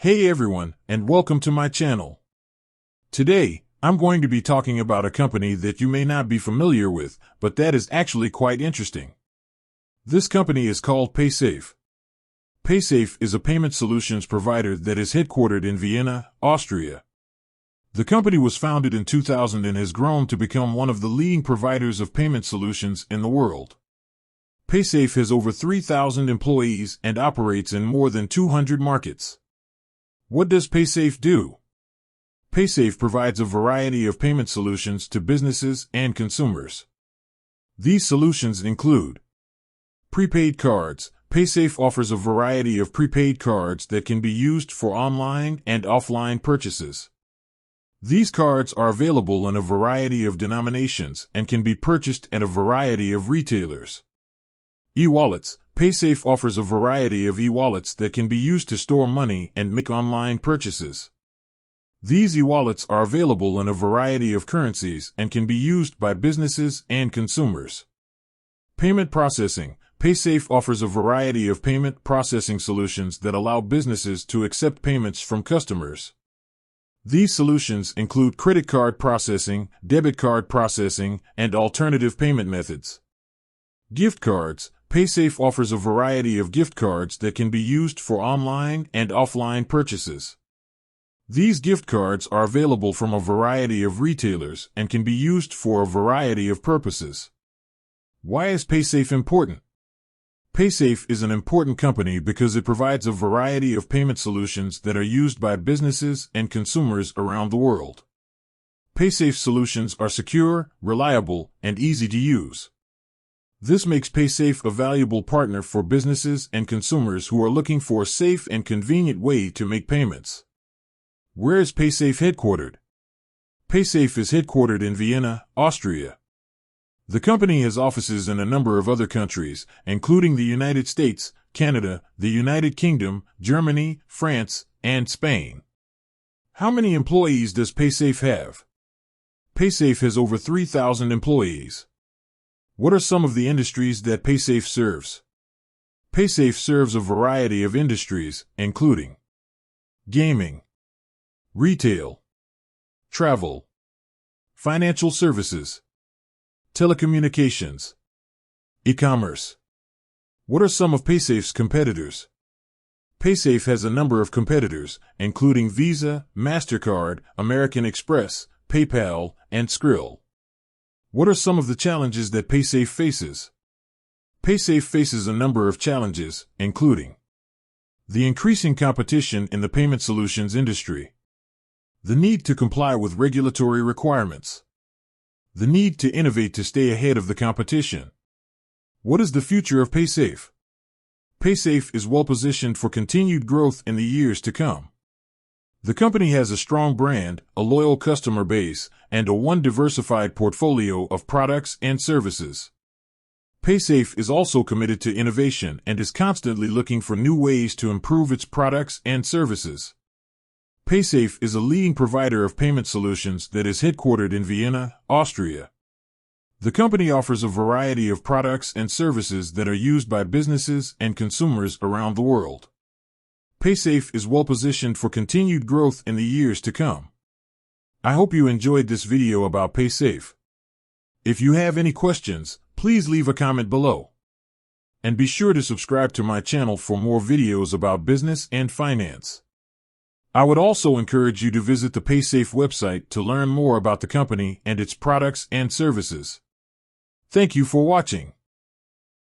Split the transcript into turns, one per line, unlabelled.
Hey everyone, and welcome to my channel. Today, I'm going to be talking about a company that you may not be familiar with, but that is actually quite interesting. This company is called Paysafe. Paysafe is a payment solutions provider that is headquartered in Vienna, Austria. The company was founded in 2000 and has grown to become one of the leading providers of payment solutions in the world. Paysafe has over 3,000 employees and operates in more than 200 markets. What does Paysafe do? Paysafe provides a variety of payment solutions to businesses and consumers. These solutions include prepaid cards. Paysafe offers a variety of prepaid cards that can be used for online and offline purchases. These cards are available in a variety of denominations and can be purchased at a variety of retailers. E-wallets. Paysafe offers a variety of e-wallets that can be used to store money and make online purchases. These e-wallets are available in a variety of currencies and can be used by businesses and consumers. Payment processing. Paysafe offers a variety of payment processing solutions that allow businesses to accept payments from customers. These solutions include credit card processing, debit card processing, and alternative payment methods. Gift cards. Paysafe offers a variety of gift cards that can be used for online and offline purchases. These gift cards are available from a variety of retailers and can be used for a variety of purposes. Why is Paysafe important? Paysafe is an important company because it provides a variety of payment solutions that are used by businesses and consumers around the world. Paysafe solutions are secure, reliable, and easy to use. This makes Paysafe a valuable partner for businesses and consumers who are looking for a safe and convenient way to make payments. Where is Paysafe headquartered? Paysafe is headquartered in Vienna, Austria. The company has offices in a number of other countries, including the United States, Canada, the United Kingdom, Germany, France, and Spain. How many employees does Paysafe have? Paysafe has over 3,000 employees. What are some of the industries that Paysafe serves? Paysafe serves a variety of industries, including gaming, retail, travel, financial services, telecommunications, e-commerce. What are some of Paysafe's competitors? Paysafe has a number of competitors, including Visa, MasterCard, American Express, PayPal, and Skrill. What are some of the challenges that Paysafe faces? Paysafe faces a number of challenges, including the increasing competition in the payment solutions industry, the need to comply with regulatory requirements, the need to innovate to stay ahead of the competition. What is the future of Paysafe? Paysafe is well positioned for continued growth in the years to come. The company has a strong brand, a loyal customer base, and a diversified portfolio of products and services. Paysafe is also committed to innovation and is constantly looking for new ways to improve its products and services. Paysafe is a leading provider of payment solutions that is headquartered in Vienna, Austria. The company offers a variety of products and services that are used by businesses and consumers around the world. Paysafe is well positioned for continued growth in the years to come. I hope you enjoyed this video about Paysafe. If you have any questions, please leave a comment below. And be sure to subscribe to my channel for more videos about business and finance. I would also encourage you to visit the Paysafe website to learn more about the company and its products and services. Thank you for watching.